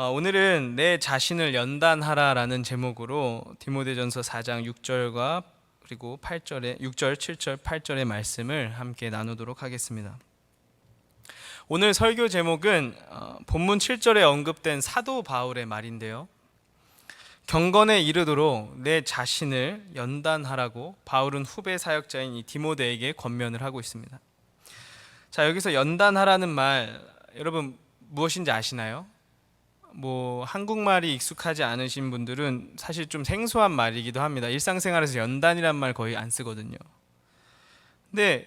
오늘은 내 자신을 연단하라라는 제목으로 디모데전서 4장 6절과 그리고 8절에 6절, 7절, 8절의 말씀을 함께 나누도록 하겠습니다. 오늘 설교 제목은 본문 7절에 언급된 사도 바울의 말인데요. 경건에 이르도록 내 자신을 연단하라고 바울은 후배 사역자인 이 디모데에게 권면을 하고 있습니다. 자, 여기서 연단하라는 말 여러분 무엇인지 아시나요? 한국말이 익숙하지 않으신 분들은 사실 좀 생소한 말이기도 합니다. 일상생활에서 연단이란 말 거의 안 쓰거든요. 근데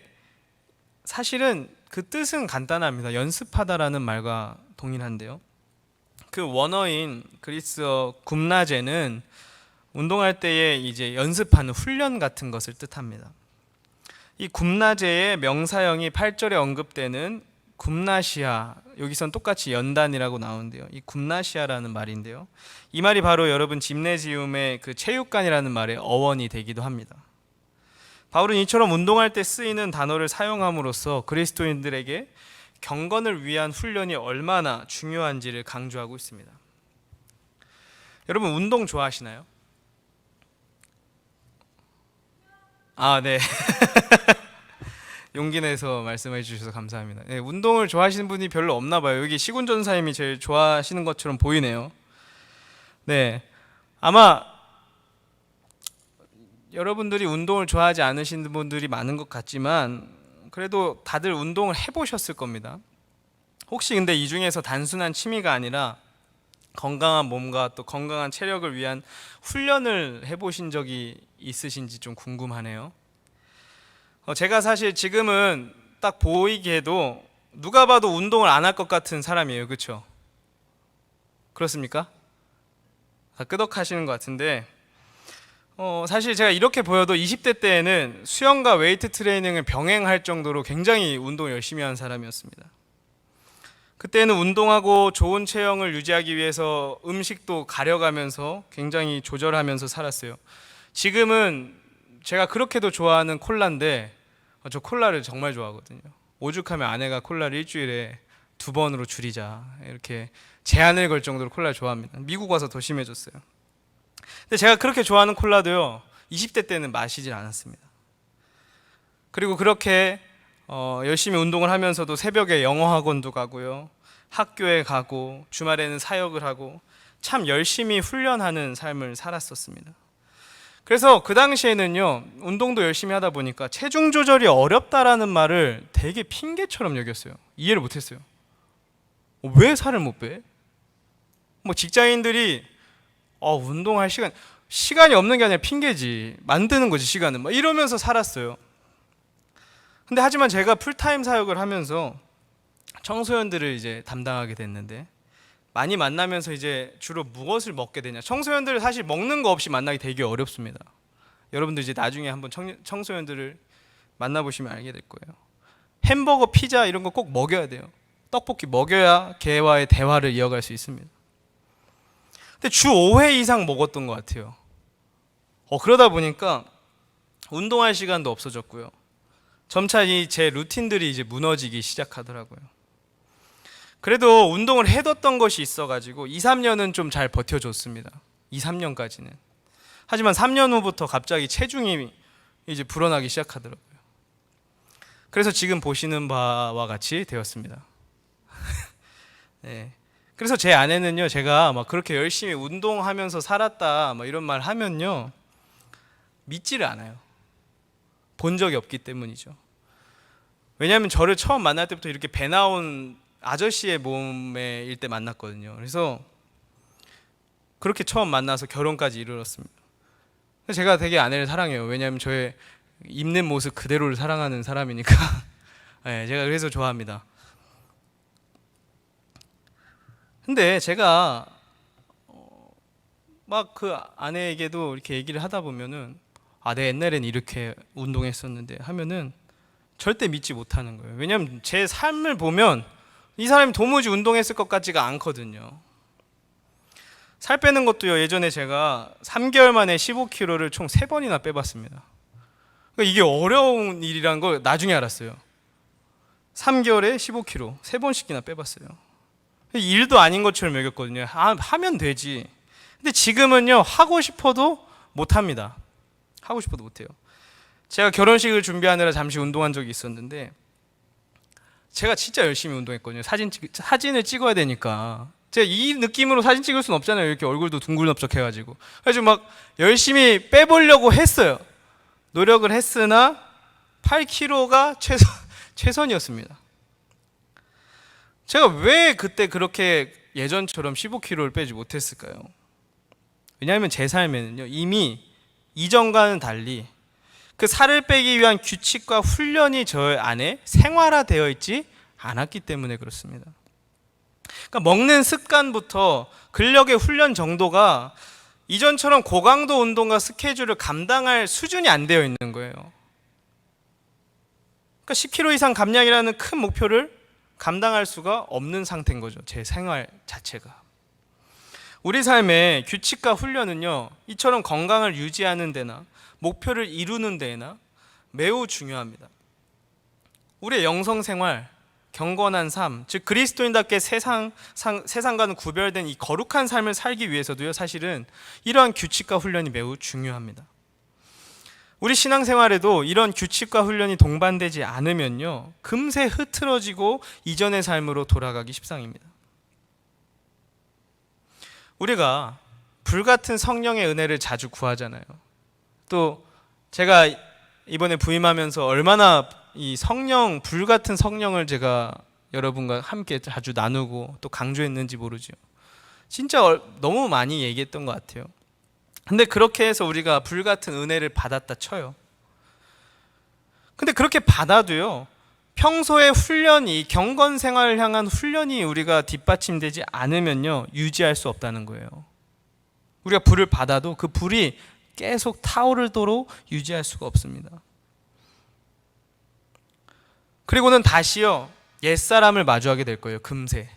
사실은 그 뜻은 간단합니다. 연습하다라는 말과 동일한데요. 그 원어인 그리스어 굽나제는 운동할 때에 이제 연습하는 훈련 같은 것을 뜻합니다. 이 굽나제의 명사형이 8절에 언급되는 굽나시아, 여기선 똑같이 연단이라고 나오는데요. 이 굽나시아라는 말인데요. 이 말이 바로 여러분 짐네지움의 그 체육관이라는 말의 어원이 되기도 합니다. 바울은 이처럼 운동할 때 쓰이는 단어를 사용함으로써 그리스도인들에게 경건을 위한 훈련이 얼마나 중요한지를 강조하고 있습니다. 여러분 운동 좋아하시나요? 네. 용기 내서 말씀해 주셔서 감사합니다. 네, 운동을 좋아하시는 분이 별로 없나 봐요. 여기 시군 전사님이 제일 좋아하시는 것처럼 보이네요. 네, 아마 여러분들이 운동을 좋아하지 않으시는 분들이 많은 것 같지만 그래도 다들 운동을 해보셨을 겁니다. 혹시 근데 이 중에서 단순한 취미가 아니라 건강한 몸과 또 건강한 체력을 위한 훈련을 해보신 적이 있으신지 좀 궁금하네요. 제가 사실 지금은 딱 보이기에도 누가 봐도 운동을 안 할 것 같은 사람이에요. 그렇죠? 그렇습니까? 다 끄덕하시는 것 같은데 사실 제가 이렇게 보여도 20대 때에는 수영과 웨이트 트레이닝을 병행할 정도로 굉장히 운동을 열심히 하는 사람이었습니다. 그때는 운동하고 좋은 체형을 유지하기 위해서 음식도 가려가면서 굉장히 조절하면서 살았어요. 지금은 제가 그렇게도 좋아하는 콜라인데 저 콜라를 정말 좋아하거든요. 오죽하면 아내가 콜라를 일주일에 2번으로 줄이자 이렇게 제한을 걸 정도로 콜라를 좋아합니다. 미국 와서 더 심해졌어요. 근데 제가 그렇게 좋아하는 콜라도요 20대 때는 마시질 않았습니다. 그리고 그렇게 열심히 운동을 하면서도 새벽에 영어 학원도 가고요, 학교에 가고 주말에는 사역을 하고 참 열심히 훈련하는 삶을 살았었습니다. 그래서 그 당시에는요 운동도 열심히 하다 보니까 체중 조절이 어렵다라는 말을 되게 핑계처럼 여겼어요. 이해를 못했어요. 왜 살을 못 빼? 직장인들이 운동할 시간이 없는 게 아니라 핑계지, 만드는 거지 시간은, 이러면서 살았어요. 근데 하지만 제가 풀타임 사역을 하면서 청소년들을 이제 담당하게 됐는데 많이 만나면서 이제 주로 무엇을 먹게 되냐, 청소년들을 사실 먹는 거 없이 만나기 되게 어렵습니다. 여러분들 이제 나중에 한번 청소년들을 만나보시면 알게 될 거예요. 햄버거, 피자 이런 거 꼭 먹여야 돼요. 떡볶이 먹여야 걔와의 대화를 이어갈 수 있습니다. 근데 주 5회 이상 먹었던 것 같아요. 그러다 보니까 운동할 시간도 없어졌고요. 점차 제 루틴들이 이제 무너지기 시작하더라고요. 그래도 운동을 해뒀던 것이 있어가지고 2, 3년은 좀 잘 버텨줬습니다. 2, 3년까지는. 하지만 3년 후부터 갑자기 체중이 이제 불어나기 시작하더라고요. 그래서 지금 보시는 바와 같이 되었습니다. 네. 그래서 제 아내는요, 제가 그렇게 열심히 운동하면서 살았다 이런 말 하면요 믿지를 않아요. 본 적이 없기 때문이죠. 왜냐하면 저를 처음 만날 때부터 이렇게 배 나온 아저씨의 몸매일 때 만났거든요. 그래서 그렇게 처음 만나서 결혼까지 이르렀습니다. 제가 되게 아내를 사랑해요. 왜냐하면 저의 입는 모습 그대로를 사랑하는 사람이니까. 네, 제가 그래서 좋아합니다. 근데 제가 그 아내에게도 이렇게 얘기를 하다 보면은 내 옛날엔 이렇게 운동했었는데 하면은 절대 믿지 못하는 거예요. 왜냐하면 제 삶을 보면 이 사람이 도무지 운동했을 것 같지가 않거든요. 살 빼는 것도요, 예전에 제가 3개월 만에 15kg를 총 3번이나 빼봤습니다. 그러니까 이게 어려운 일이라는 걸 나중에 알았어요. 3개월에 15kg 3번씩이나 빼봤어요. 일도 아닌 것처럼 여겼거든요. 하면 되지. 근데 지금은요, 하고 싶어도 못합니다. 하고 싶어도 못해요. 제가 결혼식을 준비하느라 잠시 운동한 적이 있었는데 제가 진짜 열심히 운동했거든요. 사진을 찍어야 되니까. 제가 이 느낌으로 사진 찍을 수는 없잖아요. 이렇게 얼굴도 둥글럽적해가지고. 그래서 막 열심히 빼보려고 했어요. 노력을 했으나 8kg가 최선이었습니다. 제가 왜 그때 그렇게 예전처럼 15kg를 빼지 못했을까요? 왜냐하면 제 삶에는요, 이미 이전과는 달리 그 살을 빼기 위한 규칙과 훈련이 저 안에 생활화되어 있지 않았기 때문에 그렇습니다. 그러니까 먹는 습관부터 근력의 훈련 정도가 이전처럼 고강도 운동과 스케줄을 감당할 수준이 안 되어 있는 거예요. 그러니까 10kg 이상 감량이라는 큰 목표를 감당할 수가 없는 상태인 거죠. 제 생활 자체가. 우리 삶의 규칙과 훈련은요, 이처럼 건강을 유지하는 데나 목표를 이루는 데나 매우 중요합니다. 우리의 영성생활, 경건한 삶, 즉 그리스도인답게 세상과는 구별된 이 거룩한 삶을 살기 위해서도요, 사실은 이러한 규칙과 훈련이 매우 중요합니다. 우리 신앙생활에도 이런 규칙과 훈련이 동반되지 않으면요, 금세 흐트러지고 이전의 삶으로 돌아가기 십상입니다. 우리가 불같은 성령의 은혜를 자주 구하잖아요. 또 제가 이번에 부임하면서 얼마나 이 불같은 성령을 제가 여러분과 함께 자주 나누고 또 강조했는지 모르죠. 진짜 너무 많이 얘기했던 것 같아요. 근데 그렇게 해서 우리가 불같은 은혜를 받았다 쳐요. 근데 그렇게 받아도요, 평소의 훈련이, 경건 생활을 향한 훈련이 우리가 뒷받침되지 않으면요, 유지할 수 없다는 거예요. 우리가 불을 받아도 그 불이 계속 타오르도록 유지할 수가 없습니다. 그리고는 다시요, 옛사람을 마주하게 될 거예요. 금세.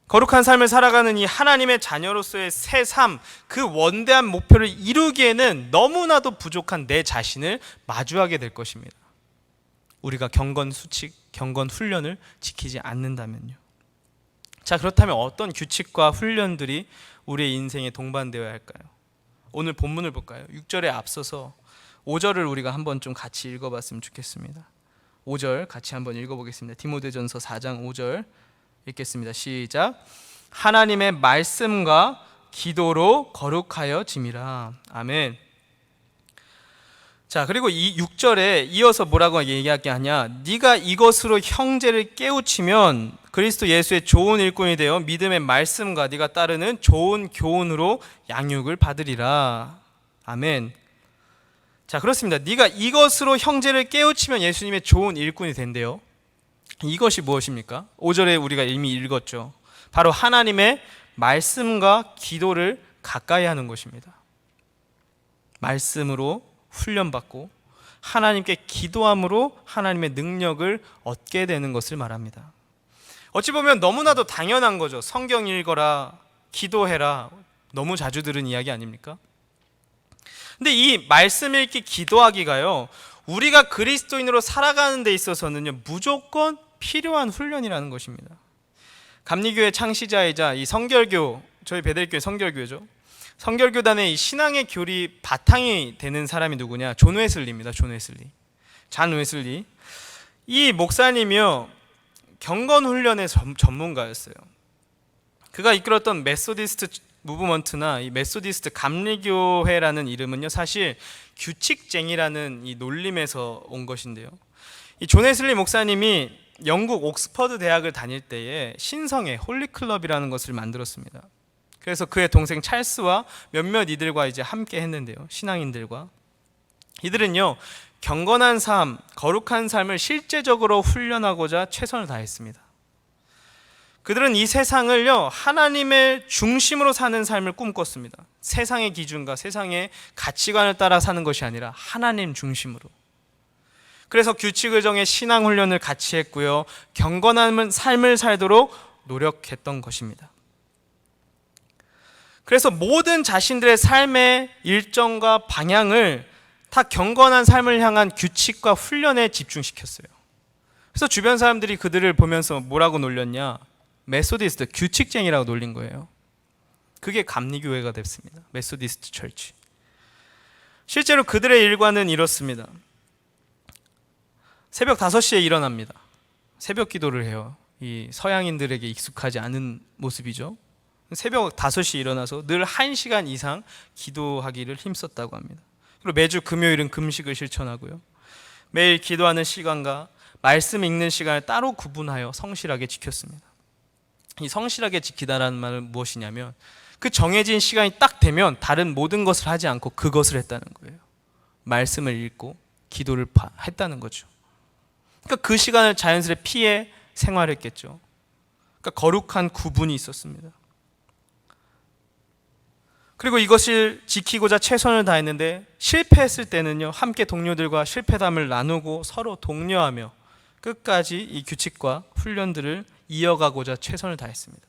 거룩한 삶을 살아가는 이 하나님의 자녀로서의 새 삶, 그 원대한 목표를 이루기에는 너무나도 부족한 내 자신을 마주하게 될 것입니다. 우리가 경건 수칙, 경건 훈련을 지키지 않는다면요. 자, 그렇다면 어떤 규칙과 훈련들이 우리의 인생에 동반되어야 할까요? 오늘 본문을 볼까요? 6절에 앞서서 5절을 우리가 한번 좀 같이 읽어봤으면 좋겠습니다. 5절 같이 한번 읽어보겠습니다. 디모데전서 4장 5절 읽겠습니다. 시작. 하나님의 말씀과 기도로 거룩하여 짐이라. 아멘. 자, 그리고 이 6절에 이어서 뭐라고 얘기하게 하냐? 네가 이것으로 형제를 깨우치면 그리스도 예수의 좋은 일꾼이 되어 믿음의 말씀과 네가 따르는 좋은 교훈으로 양육을 받으리라. 아멘. 자, 그렇습니다. 네가 이것으로 형제를 깨우치면 예수님의 좋은 일꾼이 된대요. 이것이 무엇입니까? 5절에 우리가 이미 읽었죠. 바로 하나님의 말씀과 기도를 가까이 하는 것입니다. 말씀으로 훈련받고 하나님께 기도함으로 하나님의 능력을 얻게 되는 것을 말합니다. 어찌 보면 너무나도 당연한 거죠. 성경 읽어라, 기도해라, 너무 자주 들은 이야기 아닙니까? 근데 이 말씀 읽기, 기도하기가요, 우리가 그리스도인으로 살아가는 데 있어서는요, 무조건 필요한 훈련이라는 것입니다. 감리교회 창시자이자 이 성결교, 저희 베델교회 성결교회죠. 성결교단의 이 신앙의 교리 바탕이 되는 사람이 누구냐? 존 웨슬리입니다. 잔 웨슬리. 이 목사님이요, 경건 훈련의 전문가였어요. 그가 이끌었던 메소디스트 무브먼트나 이 메소디스트 감리교회라는 이름은요, 사실 규칙쟁이라는 이 놀림에서 온 것인데요. 이 존 웨슬리 목사님이 영국 옥스퍼드 대학을 다닐 때에 신성회 홀리클럽이라는 것을 만들었습니다. 그래서 그의 동생 찰스와 몇몇 이들과 이제 함께 했는데요, 신앙인들과. 이들은요, 경건한 삶, 거룩한 삶을 실제적으로 훈련하고자 최선을 다했습니다. 그들은 이 세상을요, 하나님의 중심으로 사는 삶을 꿈꿨습니다. 세상의 기준과 세상의 가치관을 따라 사는 것이 아니라 하나님 중심으로. 그래서 규칙을 정해 신앙 훈련을 같이 했고요, 경건한 삶을 살도록 노력했던 것입니다. 그래서 모든 자신들의 삶의 일정과 방향을 다 경건한 삶을 향한 규칙과 훈련에 집중시켰어요. 그래서 주변 사람들이 그들을 보면서 뭐라고 놀렸냐? 메소디스트 규칙쟁이라고 놀린 거예요. 그게 감리교회가 됐습니다. 메소디스트 철치. 실제로 그들의 일과는 이렇습니다. 새벽 5시에 일어납니다. 새벽 기도를 해요. 이 서양인들에게 익숙하지 않은 모습이죠. 새벽 5시에 일어나서 늘 1시간 이상 기도하기를 힘썼다고 합니다. 그리고 매주 금요일은 금식을 실천하고요. 매일 기도하는 시간과 말씀 읽는 시간을 따로 구분하여 성실하게 지켰습니다. 이 성실하게 지키다라는 말은 무엇이냐면 그 정해진 시간이 딱 되면 다른 모든 것을 하지 않고 그것을 했다는 거예요. 말씀을 읽고 기도를 했다는 거죠. 그러니까 그 시간을 자연스레 피해 생활했겠죠. 그러니까 거룩한 구분이 있었습니다. 그리고 이것을 지키고자 최선을 다했는데 실패했을 때는요, 함께 동료들과 실패담을 나누고 서로 독려하며 끝까지 이 규칙과 훈련들을 이어가고자 최선을 다했습니다.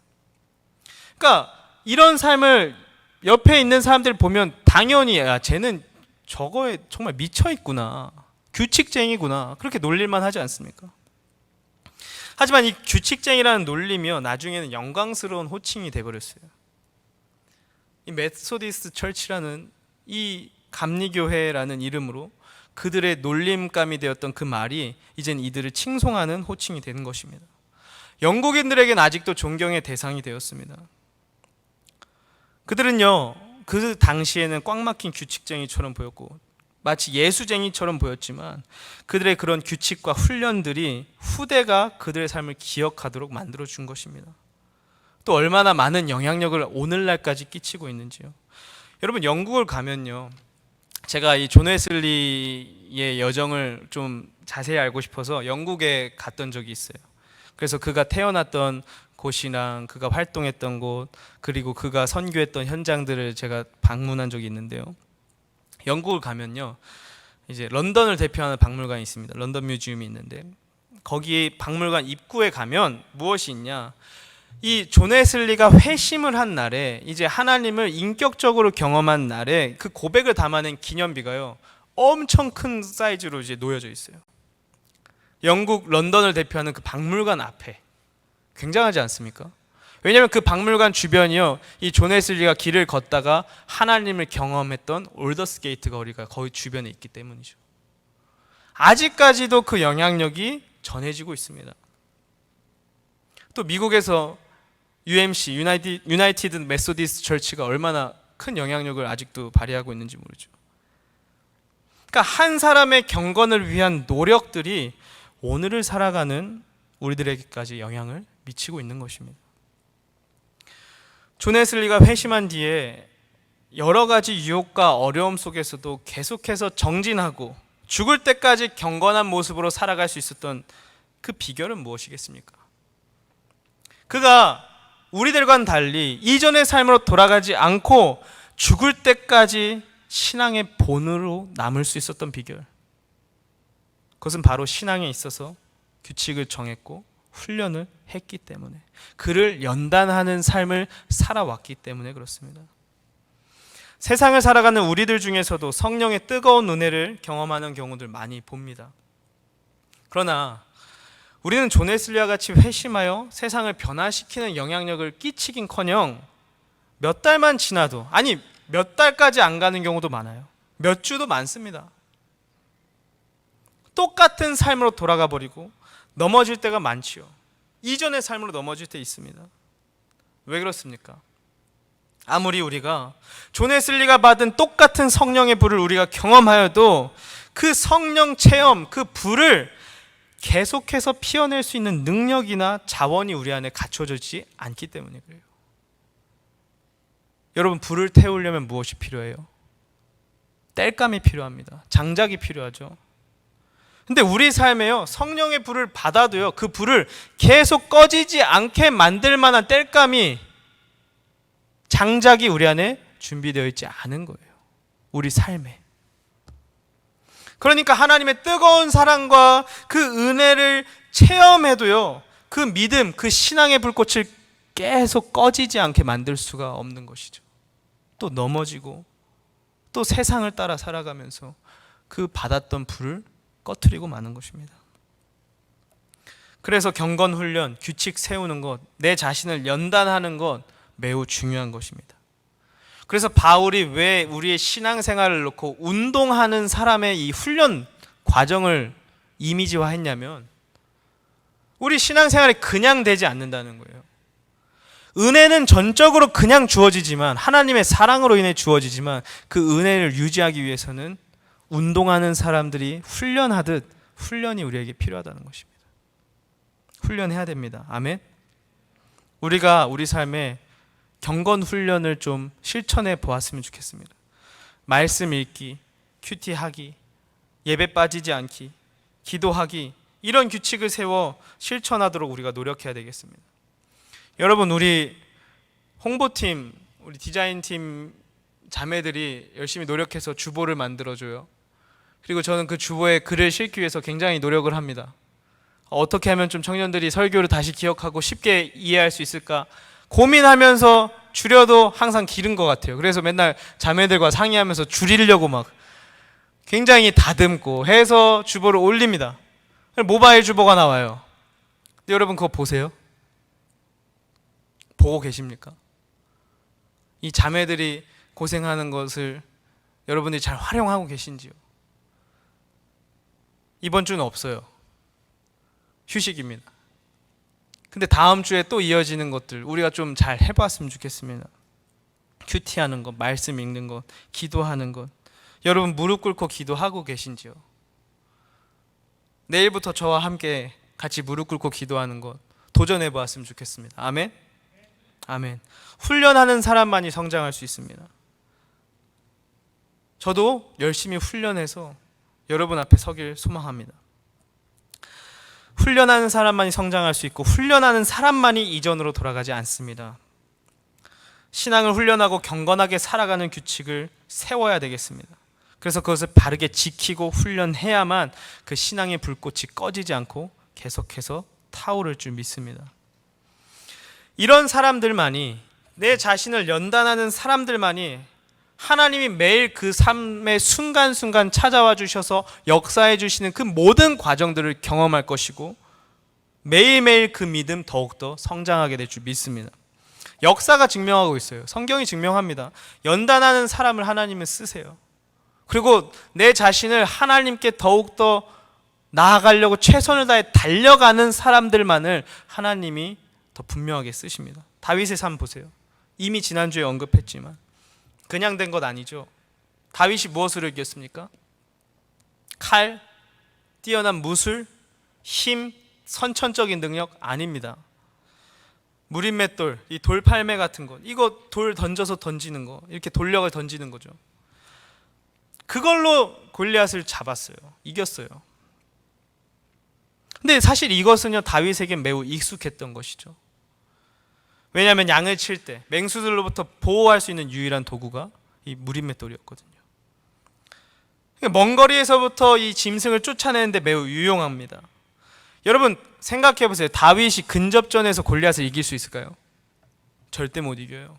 그러니까 이런 삶을 옆에 있는 사람들 보면 당연히 쟤는 저거에 정말 미쳐 있구나, 규칙쟁이구나, 그렇게 놀릴만 하지 않습니까? 하지만 이 규칙쟁이라는 놀리며 나중에는 영광스러운 호칭이 돼버렸어요. 이 메소디스트 철치라는 이 감리교회라는 이름으로 그들의 놀림감이 되었던 그 말이 이젠 이들을 칭송하는 호칭이 되는 것입니다. 영국인들에겐 아직도 존경의 대상이 되었습니다. 그들은요, 그 당시에는 꽉 막힌 규칙쟁이처럼 보였고 마치 예수쟁이처럼 보였지만 그들의 그런 규칙과 훈련들이 후대가 그들의 삶을 기억하도록 만들어준 것입니다. 또 얼마나 많은 영향력을 오늘날까지 끼치고 있는지요. 여러분, 영국을 가면요, 제가 이 존 웨슬리의 여정을 좀 자세히 알고 싶어서 영국에 갔던 적이 있어요. 그래서 그가 태어났던 곳이랑 그가 활동했던 곳, 그리고 그가 선교했던 현장들을 제가 방문한 적이 있는데요. 영국을 가면요, 이제 런던을 대표하는 박물관이 있습니다. 런던 뮤지엄이 있는데 거기 박물관 입구에 가면 무엇이 있냐? 이 존 웨슬리가 회심을 한 날에, 이제 하나님을 인격적으로 경험한 날에 그 고백을 담아낸 기념비가요, 엄청 큰 사이즈로 이제 놓여져 있어요. 영국 런던을 대표하는 그 박물관 앞에. 굉장하지 않습니까? 왜냐하면 그 박물관 주변이요, 이 존 웨슬리가 길을 걷다가 하나님을 경험했던 올더스 게이트 거리가 거기 주변에 있기 때문이죠. 아직까지도 그 영향력이 전해지고 있습니다. 또 미국에서 UMC, 유나이티드 메소디스트 철치가 얼마나 큰 영향력을 아직도 발휘하고 있는지 모르죠. 그러니까 한 사람의 경건을 위한 노력들이 오늘을 살아가는 우리들에게까지 영향을 미치고 있는 것입니다. 존 웨슬리가 회심한 뒤에 여러 가지 유혹과 어려움 속에서도 계속해서 정진하고 죽을 때까지 경건한 모습으로 살아갈 수 있었던 그 비결은 무엇이겠습니까? 그가 우리들과는 달리 이전의 삶으로 돌아가지 않고 죽을 때까지 신앙의 본으로 남을 수 있었던 비결, 그것은 바로 신앙에 있어서 규칙을 정했고 훈련을 했기 때문에, 그를 연단하는 삶을 살아왔기 때문에 그렇습니다. 세상을 살아가는 우리들 중에서도 성령의 뜨거운 은혜를 경험하는 경우들 많이 봅니다. 그러나 우리는 존 웨슬리와 같이 회심하여 세상을 변화시키는 영향력을 끼치긴커녕 몇 달만 지나도, 아니 몇 달까지 안 가는 경우도 많아요. 몇 주도 많습니다. 똑같은 삶으로 돌아가 버리고 넘어질 때가 많지요. 이전의 삶으로 넘어질 때 있습니다. 왜 그렇습니까? 아무리 우리가 존 웨슬리가 받은 똑같은 성령의 불을 우리가 경험하여도 그 성령 체험, 그 불을 계속해서 피워낼 수 있는 능력이나 자원이 우리 안에 갖춰지지 않기 때문에 그래요. 여러분, 불을 태우려면 무엇이 필요해요? 땔감이 필요합니다. 장작이 필요하죠. 근데 우리 삶에요, 성령의 불을 받아도요, 그 불을 계속 꺼지지 않게 만들 만한 땔감이, 장작이 우리 안에 준비되어 있지 않은 거예요. 우리 삶에. 그러니까 하나님의 뜨거운 사랑과 그 은혜를 체험해도요, 그 믿음, 그 신앙의 불꽃을 계속 꺼지지 않게 만들 수가 없는 것이죠. 또 넘어지고 또 세상을 따라 살아가면서 그 받았던 불을 꺼트리고 마는 것입니다. 그래서 경건 훈련, 규칙 세우는 것, 내 자신을 연단하는 것 매우 중요한 것입니다. 그래서 바울이 왜 우리의 신앙생활을 놓고 운동하는 사람의 이 훈련 과정을 이미지화했냐면, 우리 신앙생활이 그냥 되지 않는다는 거예요. 은혜는 전적으로 그냥 주어지지만, 하나님의 사랑으로 인해 주어지지만, 그 은혜를 유지하기 위해서는 운동하는 사람들이 훈련하듯 훈련이 우리에게 필요하다는 것입니다. 훈련해야 됩니다. 아멘. 우리가 우리 삶에 경건 훈련을 좀 실천해 보았으면 좋겠습니다. 말씀 읽기, 큐티 하기, 예배 빠지지 않기, 기도하기, 이런 규칙을 세워 실천하도록 우리가 노력해야 되겠습니다. 여러분, 우리 홍보팀, 우리 디자인팀 자매들이 열심히 노력해서 주보를 만들어줘요. 그리고 저는 그 주보에 글을 실기 위해서 굉장히 노력을 합니다. 어떻게 하면 좀 청년들이 설교를 다시 기억하고 쉽게 이해할 수 있을까 고민하면서 줄여도 항상 길은 것 같아요. 그래서 맨날 자매들과 상의하면서 줄이려고 막 굉장히 다듬고 해서 주보를 올립니다. 모바일 주보가 나와요. 근데 여러분 그거 보세요. 보고 계십니까? 이 자매들이 고생하는 것을 여러분들이 잘 활용하고 계신지요? 이번 주는 없어요. 휴식입니다. 근데 다음 주에 또 이어지는 것들 우리가 좀 잘 해봤으면 좋겠습니다. 큐티하는 것, 말씀 읽는 것, 기도하는 것. 여러분 무릎 꿇고 기도하고 계신지요? 내일부터 저와 함께 같이 무릎 꿇고 기도하는 것 도전해 보았으면 좋겠습니다. 아멘. 아멘. 훈련하는 사람만이 성장할 수 있습니다. 저도 열심히 훈련해서 여러분 앞에 서길 소망합니다. 훈련하는 사람만이 성장할 수 있고 훈련하는 사람만이 이전으로 돌아가지 않습니다. 신앙을 훈련하고 경건하게 살아가는 규칙을 세워야 되겠습니다. 그래서 그것을 바르게 지키고 훈련해야만 그 신앙의 불꽃이 꺼지지 않고 계속해서 타오를 줄 믿습니다. 이런 사람들만이, 내 자신을 연단하는 사람들만이 하나님이 매일 그 삶의 순간순간 찾아와 주셔서 역사해 주시는 그 모든 과정들을 경험할 것이고 매일매일 그 믿음 더욱더 성장하게 될 줄 믿습니다. 역사가 증명하고 있어요. 성경이 증명합니다. 연단하는 사람을 하나님은 쓰세요. 그리고 내 자신을 하나님께 더욱더 나아가려고 최선을 다해 달려가는 사람들만을 하나님이 더 분명하게 쓰십니다. 다윗의 삶 보세요. 이미 지난주에 언급했지만 그냥 된 것 아니죠. 다윗이 무엇으로 이겼습니까? 칼, 뛰어난 무술, 힘, 선천적인 능력 아닙니다. 무림맷돌, 이 돌팔매 같은 것, 이거 돌 던져서 던지는 거, 이렇게 돌력을 던지는 거죠. 그걸로 골리앗을 잡았어요. 이겼어요. 근데 사실 이것은요 다윗에게 매우 익숙했던 것이죠. 왜냐하면 양을 칠 때 맹수들로부터 보호할 수 있는 유일한 도구가 이 무림맷돌이었거든요. 먼 거리에서부터 이 짐승을 쫓아내는데 매우 유용합니다. 여러분 생각해 보세요. 다윗이 근접전에서 골리앗을 이길 수 있을까요? 절대 못 이겨요.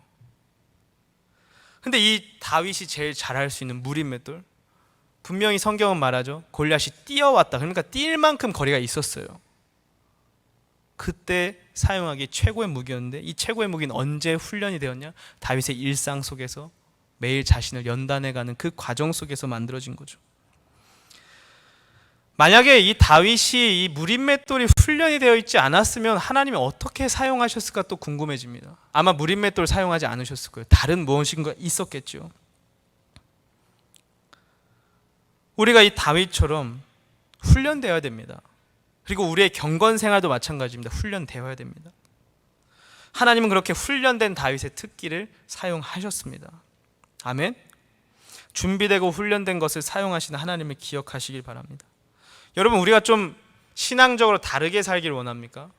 근데 이 다윗이 제일 잘할 수 있는 무림맷돌, 분명히 성경은 말하죠. 골리앗이 뛰어왔다. 그러니까 뛸 만큼 거리가 있었어요. 그때 사용하기 최고의 무기였는데 이 최고의 무기는 언제 훈련이 되었냐? 다윗의 일상 속에서 매일 자신을 연단해가는 그 과정 속에서 만들어진 거죠. 만약에 이 다윗이 이 무림맷돌이 훈련이 되어 있지 않았으면 하나님이 어떻게 사용하셨을까 또 궁금해집니다. 아마 무림맷돌 사용하지 않으셨을 거예요. 다른 무엇인가 있었겠죠. 우리가 이 다윗처럼 훈련되어야 됩니다. 그리고 우리의 경건 생활도 마찬가지입니다. 훈련되어야 됩니다. 하나님은 그렇게 훈련된 다윗의 특기를 사용하셨습니다. 아멘. 준비되고 훈련된 것을 사용하시는 하나님을 기억하시길 바랍니다. 여러분 우리가 좀 신앙적으로 다르게 살길 원합니까?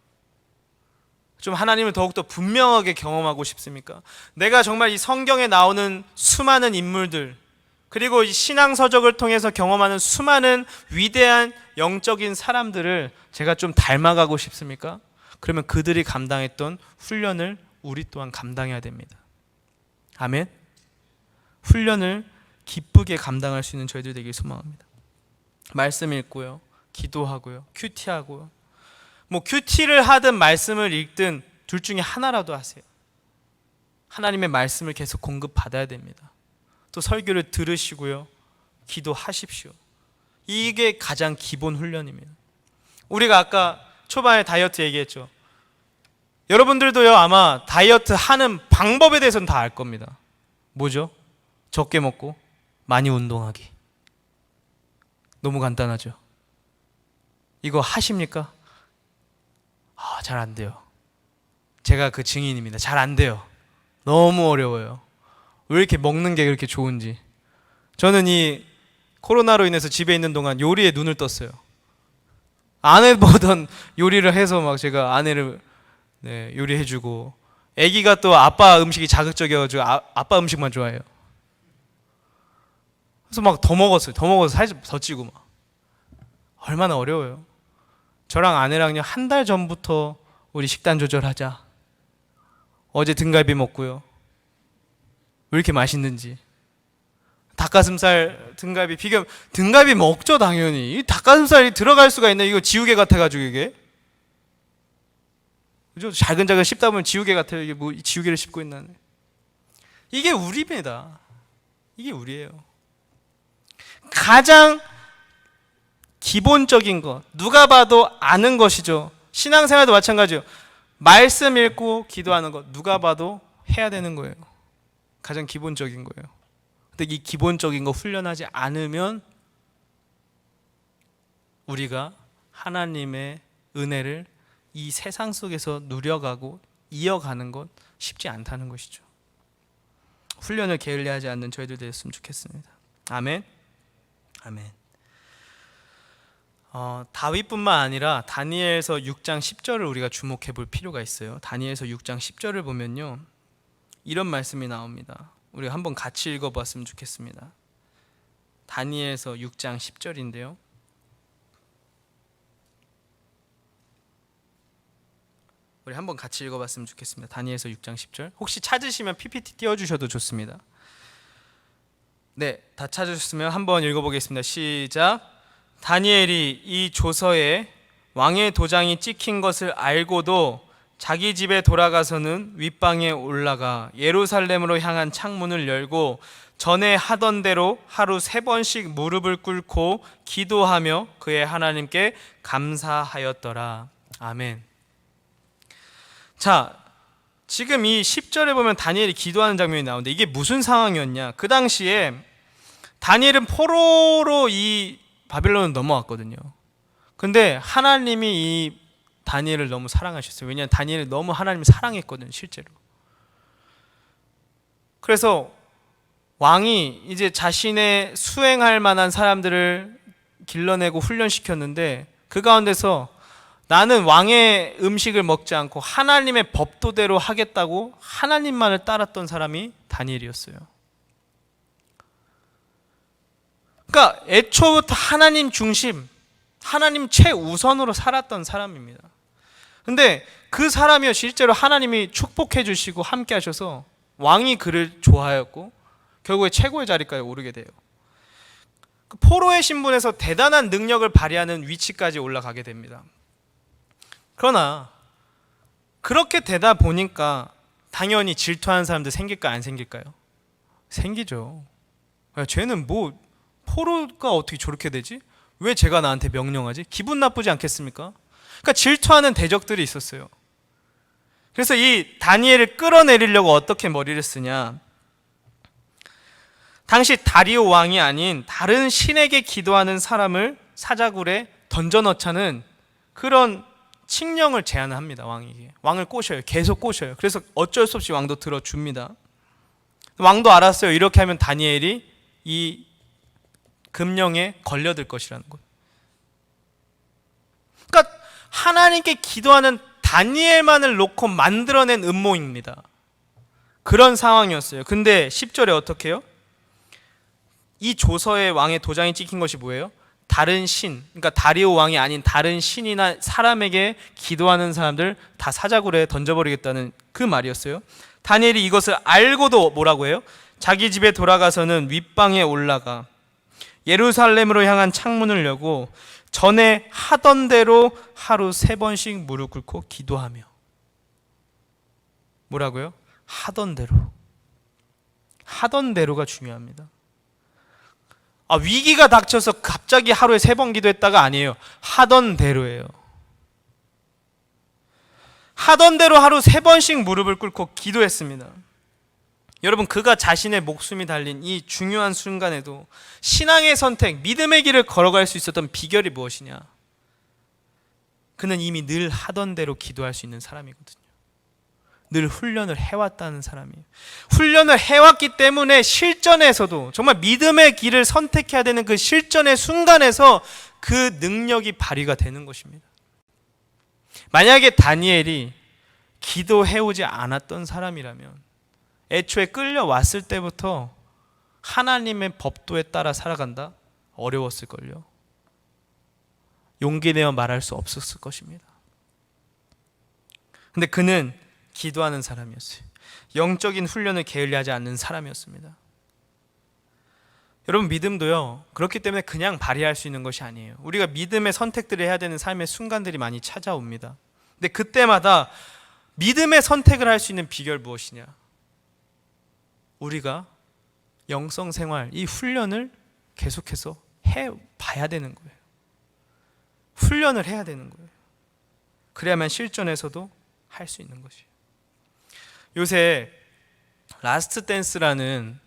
좀 하나님을 더욱더 분명하게 경험하고 싶습니까? 내가 정말 이 성경에 나오는 수많은 인물들, 그리고 이 신앙서적을 통해서 경험하는 수많은 위대한 영적인 사람들을 제가 좀 닮아가고 싶습니까? 그러면 그들이 감당했던 훈련을 우리 또한 감당해야 됩니다. 아멘. 훈련을 기쁘게 감당할 수 있는 저희들 되길 소망합니다. 말씀 읽고요, 기도하고요, 큐티하고요, 뭐 큐티를 하든 말씀을 읽든 둘 중에 하나라도 하세요. 하나님의 말씀을 계속 공급받아야 됩니다. 또 설교를 들으시고요, 기도하십시오. 이게 가장 기본 훈련입니다. 우리가 아까 초반에 다이어트 얘기했죠. 여러분들도요, 아마 다이어트 하는 방법에 대해서는 다 알 겁니다. 뭐죠? 적게 먹고 많이 운동하기. 너무 간단하죠. 이거 하십니까? 잘 안 돼요. 제가 그 증인입니다. 잘 안 돼요. 너무 어려워요. 왜 이렇게 먹는 게 그렇게 좋은지. 저는 이 코로나로 인해서 집에 있는 동안 요리에 눈을 떴어요. 아내 보던 요리를 해서 막 제가 아내를 요리해주고, 아기가 또 아빠 음식이 자극적이어가지고 아빠 음식만 좋아해요. 그래서 막 더 먹었어요. 더 먹어서 살 더 찌고 막. 얼마나 어려워요. 저랑 아내랑요, 한 달 전부터 우리 식단 조절하자. 어제 등갈비 먹고요. 왜 이렇게 맛있는지. 닭가슴살, 등갈비 비교. 등갈비 먹죠, 당연히. 이 닭가슴살이 들어갈 수가 있나? 이거 지우개 같아가지고 이게. 그죠? 잘근잘근 씹다 보면 지우개 같아요. 이게 뭐 지우개를 씹고 있나? 이게 우리입니다. 이게 우리예요. 가장 기본적인 것, 누가 봐도 아는 것이죠. 신앙생활도 마찬가지예요. 말씀 읽고 기도하는 것, 누가 봐도 해야 되는 거예요. 가장 기본적인 거예요. 근데 이 기본적인 거 훈련하지 않으면 우리가 하나님의 은혜를 이 세상 속에서 누려가고 이어가는 것 쉽지 않다는 것이죠. 훈련을 게을리하지 않는 저희들 되었으면 좋겠습니다. 아멘. 아멘. 다윗뿐만 아니라 다니엘서 6장 10절을 우리가 주목해 볼 필요가 있어요. 다니엘서 6장 10절을 보면요, 이런 말씀이 나옵니다. 우리가 한번 같이 읽어봤으면 좋겠습니다. 다니엘서 6장 10절인데요. 우리 한번 같이 읽어봤으면 좋겠습니다. 다니엘서 6장 10절. 혹시 찾으시면 PPT 띄워주셔도 좋습니다. 네, 다 찾으셨으면 한번 읽어보겠습니다. 시작. 다니엘이 이 조서에 왕의 도장이 찍힌 것을 알고도 자기 집에 돌아가서는 윗방에 올라가 예루살렘으로 향한 창문을 열고 전에 하던 대로 하루 3번씩 무릎을 꿇고 기도하며 그의 하나님께 감사하였더라. 아멘. 자, 지금 이 10절에 보면 다니엘이 기도하는 장면이 나오는데 이게 무슨 상황이었냐? 그 당시에 다니엘은 포로로 이 바빌론을 넘어왔거든요. 근데 하나님이 이 다니엘을 너무 사랑하셨어요. 왜냐하면 다니엘을 너무 하나님이 사랑했거든요, 실제로. 그래서 왕이 이제 자신의 수행할 만한 사람들을 길러내고 훈련시켰는데 그 가운데서 나는 왕의 음식을 먹지 않고 하나님의 법도대로 하겠다고 하나님만을 따랐던 사람이 다니엘이었어요. 그러니까 애초부터 하나님 중심, 하나님 최우선으로 살았던 사람입니다. 근데 그 사람이요, 실제로 하나님이 축복해 주시고 함께 하셔서 왕이 그를 좋아하였고 결국에 최고의 자리까지 오르게 돼요. 포로의 신분에서 대단한 능력을 발휘하는 위치까지 올라가게 됩니다. 그러나 그렇게 되다 보니까 당연히 질투하는 사람들 생길까요, 안 생길까요? 생기죠. 쟤는 뭐 포로가 어떻게 저렇게 되지? 왜 쟤가 나한테 명령하지? 기분 나쁘지 않겠습니까? 그러니까 질투하는 대적들이 있었어요. 그래서 이 다니엘을 끌어내리려고 어떻게 머리를 쓰냐? 당시 다리오 왕이 아닌 다른 신에게 기도하는 사람을 사자굴에 던져넣자는 그런 칙령을 제안합니다. 왕에게. 왕을 꼬셔요. 계속 꼬셔요. 그래서 어쩔 수 없이 왕도 들어줍니다. 왕도 알았어요. 이렇게 하면 다니엘이 이 금령에 걸려들 것이라는 것. 그러니까 하나님께 기도하는 다니엘만을 놓고 만들어낸 음모입니다. 그런 상황이었어요. 근데 10절에 어떻게 해요? 이 조서에 왕의 도장이 찍힌 것이 뭐예요? 다른 신, 그러니까 다리오 왕이 아닌 다른 신이나 사람에게 기도하는 사람들 다 사자굴에 던져버리겠다는 그 말이었어요. 다니엘이 이것을 알고도 뭐라고 해요? 자기 집에 돌아가서는 윗방에 올라가 예루살렘으로 향한 창문을 열고 전에 하던 대로 하루 3번씩 무릎 꿇고 기도하며. 뭐라고요? 하던 대로. 하던 대로가 중요합니다. 위기가 닥쳐서 갑자기 하루에 3번 기도했다가 아니에요. 하던 대로예요. 하던 대로 하루 3번씩 무릎을 꿇고 기도했습니다. 여러분, 그가 자신의 목숨이 달린 이 중요한 순간에도 신앙의 선택, 믿음의 길을 걸어갈 수 있었던 비결이 무엇이냐? 그는 이미 늘 하던 대로 기도할 수 있는 사람이거든요. 늘 훈련을 해왔다는 사람이에요. 훈련을 해왔기 때문에 실전에서도 정말 믿음의 길을 선택해야 되는 그 실전의 순간에서 그 능력이 발휘가 되는 것입니다. 만약에 다니엘이 기도해오지 않았던 사람이라면 애초에 끌려왔을 때부터 하나님의 법도에 따라 살아간다? 어려웠을걸요. 용기 내어 말할 수 없었을 것입니다. 근데 그는 기도하는 사람이었어요. 영적인 훈련을 게을리하지 않는 사람이었습니다. 여러분, 믿음도요, 그렇기 때문에 그냥 발휘할 수 있는 것이 아니에요. 우리가 믿음의 선택들을 해야 되는 삶의 순간들이 많이 찾아옵니다. 근데 그때마다 믿음의 선택을 할 수 있는 비결 무엇이냐? 우리가 영성 생활, 이 훈련을 계속해서 해봐야 되는 거예요. 훈련을 해야 되는 거예요. 그래야만 실전에서도 할 수 있는 것이에요. 요새 라스트 댄스라는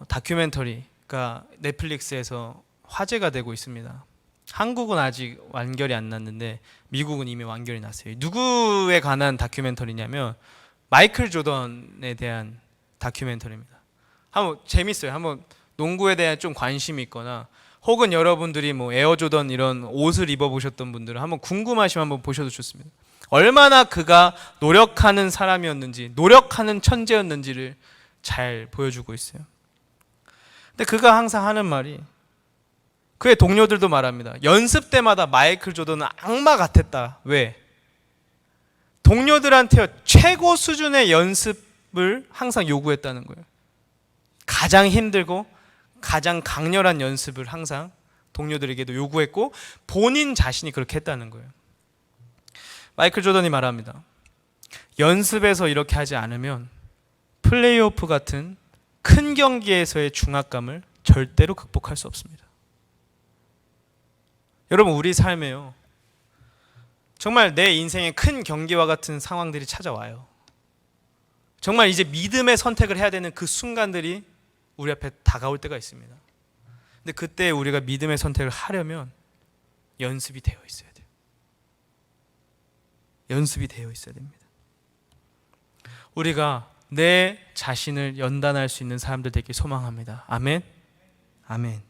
다큐멘터리가 넷플릭스에서 화제가 되고 있습니다. 한국은 아직 완결이 안 났는데 미국은 이미 완결이 났어요. 누구에 관한 다큐멘터리냐면 마이클 조던에 대한 다큐멘터리입니다. 한번 재밌어요. 한번 농구에 대한 좀 관심이 있거나 혹은 여러분들이 뭐 에어조던 이런 옷을 입어보셨던 분들은 한번 궁금하시면 한번 보셔도 좋습니다. 얼마나 그가 노력하는 사람이었는지, 노력하는 천재였는지를 잘 보여주고 있어요. 근데 그가 항상 하는 말이, 그의 동료들도 말합니다. 연습 때마다 마이클 조던은 악마 같았다. 왜? 동료들한테 최고 수준의 연습을 항상 요구했다는 거예요. 가장 힘들고 가장 강렬한 연습을 항상 동료들에게도 요구했고 본인 자신이 그렇게 했다는 거예요. 마이클 조던이 말합니다. 연습에서 이렇게 하지 않으면 플레이오프 같은 큰 경기에서의 중압감을 절대로 극복할 수 없습니다. 여러분, 우리 삶에요, 정말 내 인생에 큰 경기와 같은 상황들이 찾아와요. 정말 이제 믿음의 선택을 해야 되는 그 순간들이 우리 앞에 다가올 때가 있습니다. 근데 그때 우리가 믿음의 선택을 하려면 연습이 되어 있어야 돼요. 연습이 되어 있어야 됩니다. 우리가 내 자신을 연단할 수 있는 사람들 되길 소망합니다. 아멘. 아멘.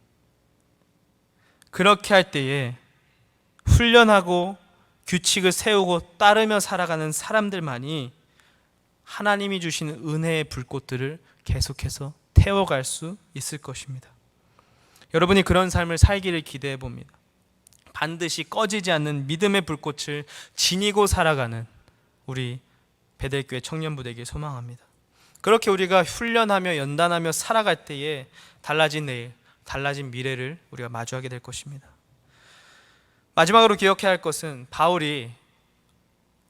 그렇게 할 때에 훈련하고 규칙을 세우고 따르며 살아가는 사람들만이 하나님이 주시는 은혜의 불꽃들을 계속해서 태워갈 수 있을 것입니다. 여러분이 그런 삶을 살기를 기대해 봅니다. 반드시 꺼지지 않는 믿음의 불꽃을 지니고 살아가는 우리 베델교회 청년부 되길 소망합니다. 그렇게 우리가 훈련하며 연단하며 살아갈 때에 달라진 내일, 달라진 미래를 우리가 마주하게 될 것입니다. 마지막으로 기억해야 할 것은, 바울이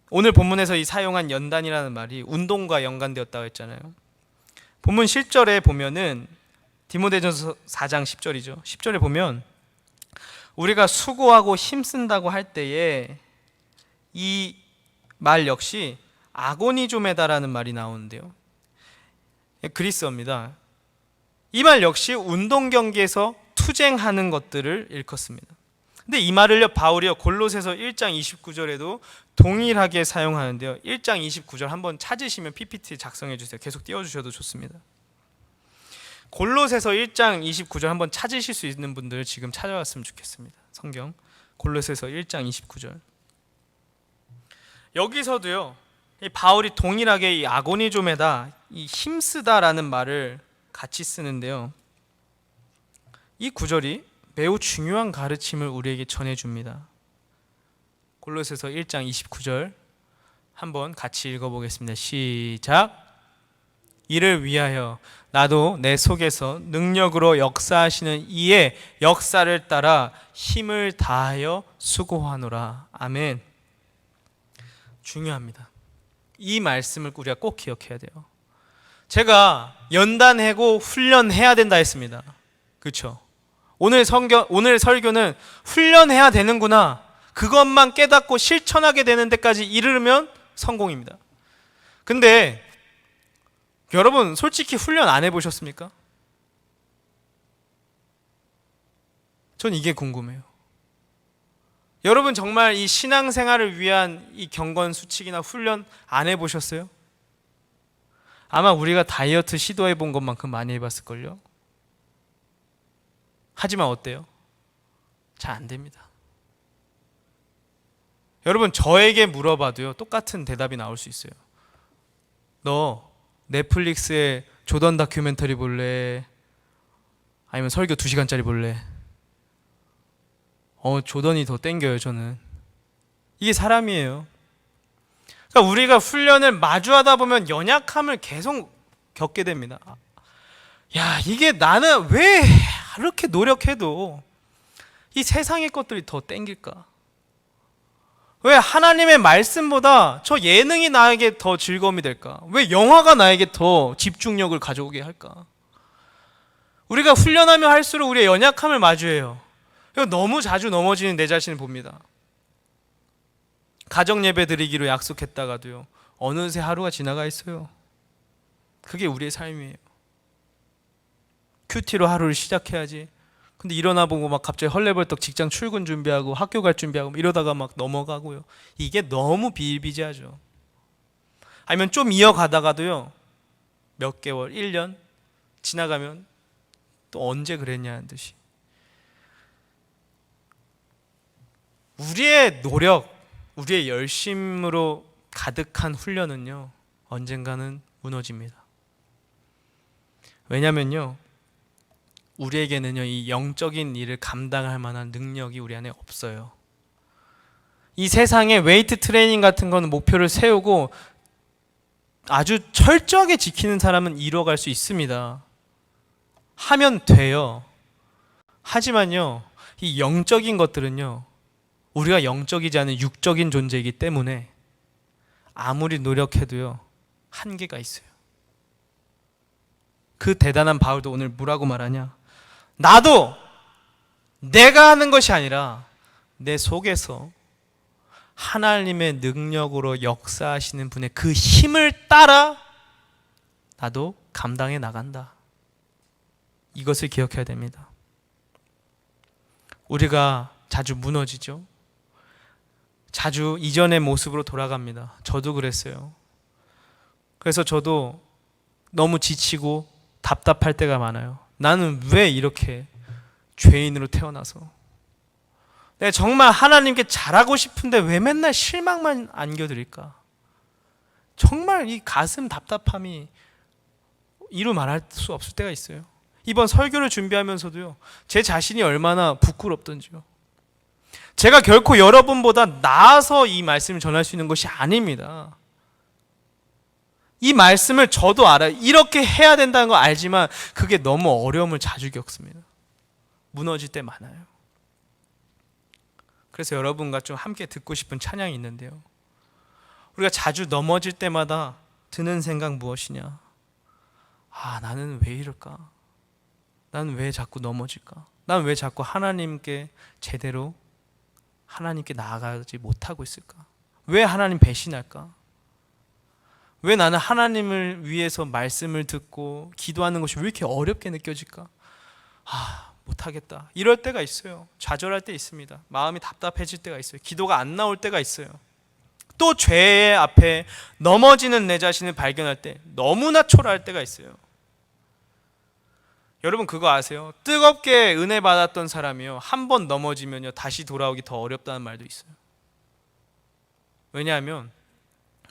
오늘 본문에서 이 사용한 연단이라는 말이 운동과 연관되었다고 했잖아요. 본문 10절에 보면은, 디모데전서 4장 10절이죠. 10절에 보면 우리가 수고하고 힘쓴다고 할 때에 이 말 역시 아고니조메다라는 말이 나오는데요. 그리스어입니다. 이 말 역시 운동 경기에서 투쟁하는 것들을 일컫습니다. 근데 이 말을요, 바울이요 골로새서 1장 29절에도 동일하게 사용하는데요. 1장 29절 한번 찾으시면 PPT 작성해 주세요. 계속 띄워 주셔도 좋습니다. 골로새서 1장 29절 한번 찾으실 수 있는 분들 지금 찾아왔으면 좋겠습니다. 성경 골로새서 1장 29절. 여기서도요, 이 바울이 동일하게 이 아고니조메다, 이 힘쓰다라는 말을 같이 쓰는데요. 이 구절이 매우 중요한 가르침을 우리에게 전해줍니다. 골로새서 1장 29절 한번 같이 읽어보겠습니다. 시작. 이를 위하여 나도 내 속에서 능력으로 역사하시는 이의 역사를 따라 힘을 다하여 수고하노라. 아멘. 중요합니다. 이 말씀을 우리가 꼭 기억해야 돼요. 제가 연단하고 훈련해야 된다 했습니다. 그렇죠? 오늘 설교는 훈련해야 되는구나, 그것만 깨닫고 실천하게 되는 데까지 이르면 성공입니다. 근데 여러분 솔직히 훈련 안 해보셨습니까? 전 이게 궁금해요. 여러분 정말 이 신앙생활을 위한 이 경건 수칙이나 훈련 안 해보셨어요? 아마 우리가 다이어트 시도해 본 것만큼 많이 해봤을걸요? 하지만 어때요? 잘 안 됩니다. 여러분 저에게 물어봐도요 똑같은 대답이 나올 수 있어요. 너 넷플릭스에 조던 다큐멘터리 볼래? 아니면 설교 2시간짜리 볼래? 조던이 더 땡겨요. 저는 이게 사람이에요. 그러니까 우리가 훈련을 마주하다 보면 연약함을 계속 겪게 됩니다. 야, 이게 나는 왜 이렇게 노력해도 이 세상의 것들이 더 땡길까? 왜 하나님의 말씀보다 저 예능이 나에게 더 즐거움이 될까? 왜 영화가 나에게 더 집중력을 가져오게 할까? 우리가 훈련하면 할수록 우리의 연약함을 마주해요. 너무 자주 넘어지는 내 자신을 봅니다. 가정 예배 드리기로 약속했다가도요 어느새 하루가 지나가 있어요. 그게 우리의 삶이에요. 큐티로 하루를 시작해야지. 근데 일어나 보고 막 갑자기 헐레벌떡 직장 출근 준비하고 학교 갈 준비하고 이러다가 막 넘어가고요. 이게 너무 비일비재하죠. 아니면 좀 이어가다가도요 몇 개월, 1년 지나가면 또 언제 그랬냐는 듯이 우리의 노력, 우리의 열심으로 가득한 훈련은요 언젠가는 무너집니다. 왜냐면요 우리에게는요 이 영적인 일을 감당할 만한 능력이 우리 안에 없어요. 이 세상에 웨이트 트레이닝 같은 거는 목표를 세우고 아주 철저하게 지키는 사람은 이뤄갈 수 있습니다. 하면 돼요. 하지만요 이 영적인 것들은요 우리가 영적이지 않은 육적인 존재이기 때문에 아무리 노력해도요 한계가 있어요. 그 대단한 바울도 오늘 뭐라고 말하냐? 나도 내가 하는 것이 아니라 내 속에서 하나님의 능력으로 역사하시는 분의 그 힘을 따라 나도 감당해 나간다. 이것을 기억해야 됩니다. 우리가 자주 무너지죠. 자주 이전의 모습으로 돌아갑니다. 저도 그랬어요. 그래서 저도 너무 지치고 답답할 때가 많아요. 나는 왜 이렇게 죄인으로 태어나서 내가 정말 하나님께 잘하고 싶은데 왜 맨날 실망만 안겨드릴까? 정말 이 가슴 답답함이 이루 말할 수 없을 때가 있어요. 이번 설교를 준비하면서도요 제 자신이 얼마나 부끄럽던지요. 제가 결코 여러분보다 나아서 이 말씀을 전할 수 있는 것이 아닙니다. 이 말씀을 저도 알아요. 이렇게 해야 된다는 거 알지만 그게 너무 어려움을 자주 겪습니다. 무너질 때 많아요. 그래서 여러분과 좀 함께 듣고 싶은 찬양이 있는데요. 우리가 자주 넘어질 때마다 드는 생각 무엇이냐? 나는 왜 이럴까? 나는 왜 자꾸 넘어질까? 나는 왜 자꾸 하나님께 제대로 하나님께 나아가지 못하고 있을까? 왜 하나님 배신할까? 왜 나는 하나님을 위해서 말씀을 듣고 기도하는 것이 왜 이렇게 어렵게 느껴질까? 못하겠다. 이럴 때가 있어요. 좌절할 때 있습니다. 마음이 답답해질 때가 있어요. 기도가 안 나올 때가 있어요. 또 죄의 앞에 넘어지는 내 자신을 발견할 때 너무나 초라할 때가 있어요. 여러분 그거 아세요? 뜨겁게 은혜 받았던 사람이요 한 번 넘어지면요 다시 돌아오기 더 어렵다는 말도 있어요. 왜냐하면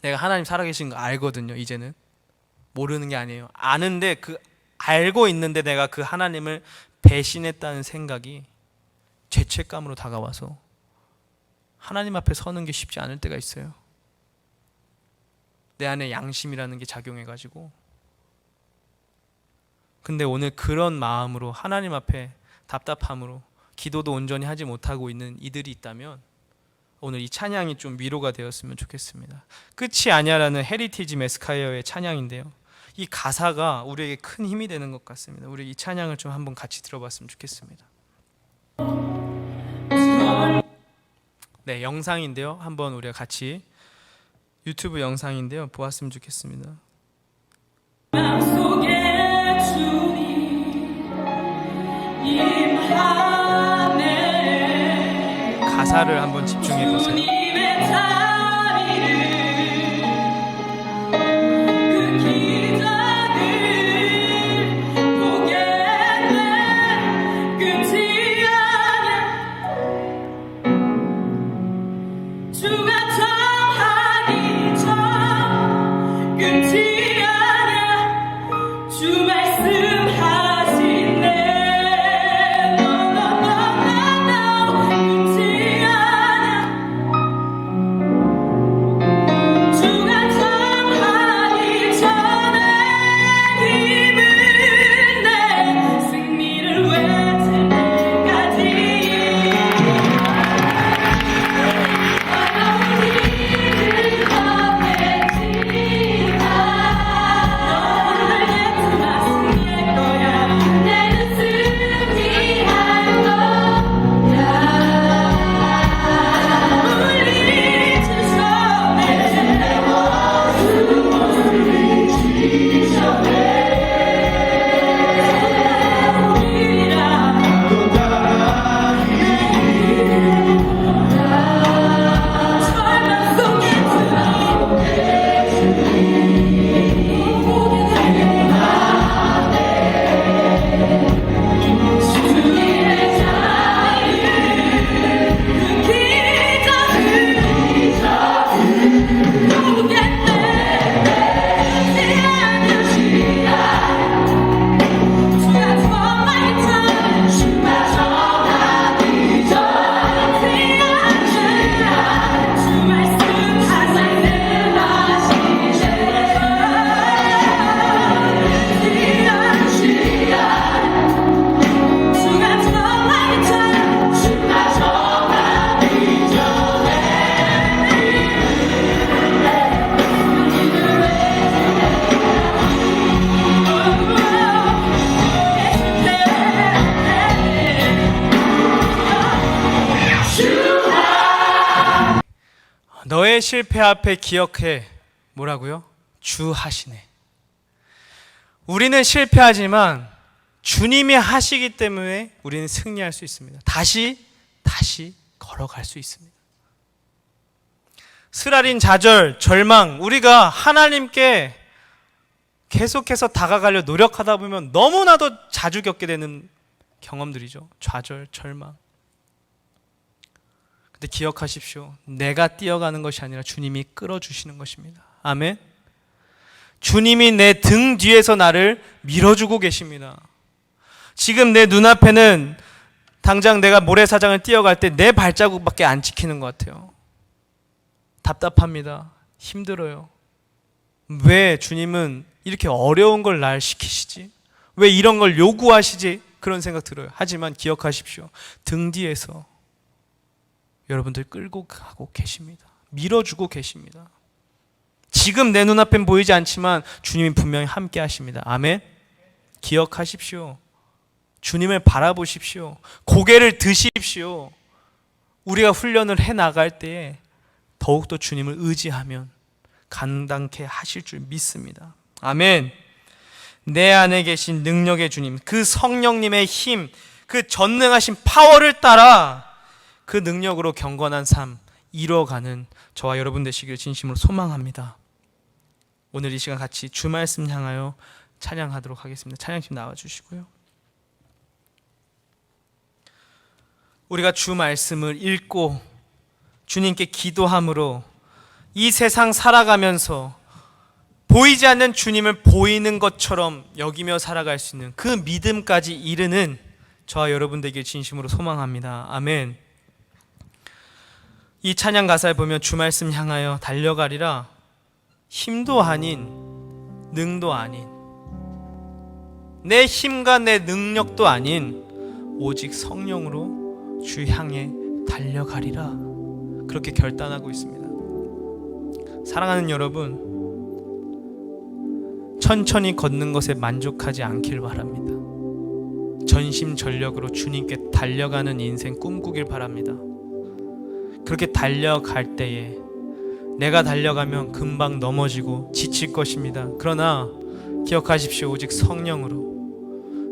내가 하나님 살아계신 거 알거든요. 이제는 모르는 게 아니에요. 아는데 그 알고 있는데 내가 그 하나님을 배신했다는 생각이 죄책감으로 다가와서 하나님 앞에 서는 게 쉽지 않을 때가 있어요. 내 안에 양심이라는 게 작용해가지고 근데 오늘 그런 마음으로 하나님 앞에 답답함으로 기도도 온전히 하지 못하고 있는 이들이 있다면 오늘 이 찬양이 좀 위로가 되었으면 좋겠습니다. 끝이 아니야라는 헤리티지 메스카이어의 찬양인데요, 이 가사가 우리에게 큰 힘이 되는 것 같습니다. 우리 이 찬양을 좀 한번 같이 들어봤으면 좋겠습니다. 네, 영상인데요, 한번 우리가 같이 유튜브 영상인데요 보았으면 좋겠습니다. 가사를 한번 집중해 보세요. 너의 실패 앞에 기억해. 뭐라고요? 주 하시네. 우리는 실패하지만 주님이 하시기 때문에 우리는 승리할 수 있습니다. 다시 걸어갈 수 있습니다. 쓰라린 좌절, 절망, 우리가 하나님께 계속해서 다가가려 노력하다 보면 너무나도 자주 겪게 되는 경험들이죠. 좌절, 절망. 근데 기억하십시오. 내가 뛰어가는 것이 아니라 주님이 끌어주시는 것입니다. 아멘. 주님이 내 등 뒤에서 나를 밀어주고 계십니다. 지금 내 눈앞에는 당장 내가 모래사장을 뛰어갈 때 내 발자국밖에 안 찍히는 것 같아요. 답답합니다. 힘들어요. 왜 주님은 이렇게 어려운 걸 날 시키시지? 왜 이런 걸 요구하시지? 그런 생각 들어요. 하지만 기억하십시오. 등 뒤에서 여러분들 끌고 가고 계십니다. 밀어주고 계십니다. 지금 내 눈앞엔 보이지 않지만 주님이 분명히 함께 하십니다. 아멘. 기억하십시오. 주님을 바라보십시오. 고개를 드십시오. 우리가 훈련을 해나갈 때에 더욱더 주님을 의지하면 감당케 하실 줄 믿습니다. 아멘. 내 안에 계신 능력의 주님, 그 성령님의 힘, 그 전능하신 파워를 따라 그 능력으로 경건한 삶 이뤄가는 저와 여러분 되시기를 진심으로 소망합니다. 오늘 이 시간 같이 주 말씀 향하여 찬양하도록 하겠습니다. 찬양팀 나와주시고요. 우리가 주 말씀을 읽고 주님께 기도함으로 이 세상 살아가면서 보이지 않는 주님을 보이는 것처럼 여기며 살아갈 수 있는 그 믿음까지 이르는 저와 여러분 되길 진심으로 소망합니다. 아멘. 이 찬양 가사에 보면 주 말씀 향하여 달려가리라, 힘도 아닌 능도 아닌 내 힘과 내 능력도 아닌 오직 성령으로 주 향해 달려가리라. 그렇게 결단하고 있습니다. 사랑하는 여러분, 천천히 걷는 것에 만족하지 않길 바랍니다. 전심전력으로 주님께 달려가는 인생 꿈꾸길 바랍니다. 그렇게 달려갈 때에 내가 달려가면 금방 넘어지고 지칠 것입니다. 그러나 기억하십시오. 오직 성령으로,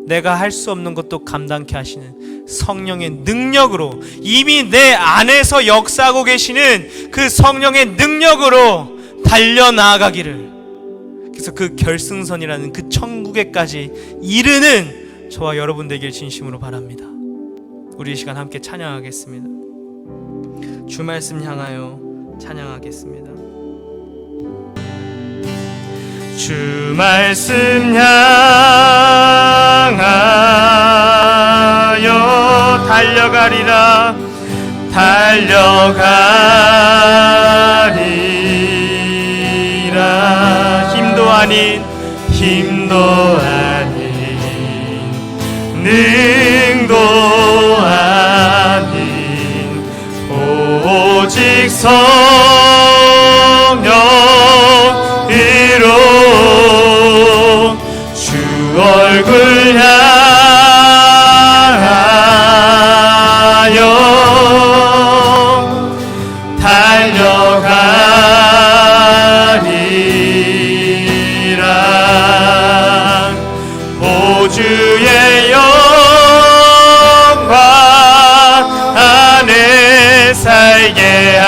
내가 할 수 없는 것도 감당케 하시는 성령의 능력으로, 이미 내 안에서 역사하고 계시는 그 성령의 능력으로 달려나아가기를, 그래서 그 결승선이라는 그 천국에까지 이르는 저와 여러분 되길 진심으로 바랍니다. 우리 이 시간 함께 찬양하겠습니다. 주 말씀 향하여 찬양하겠습니다. 주 말씀 향하여 달려가리라. 달려가리라. 힘도 아닌 능도 아닌 오직 성령으로 주 얼굴 향하여 달려가리라. 보주의 영광 안에 살게 하.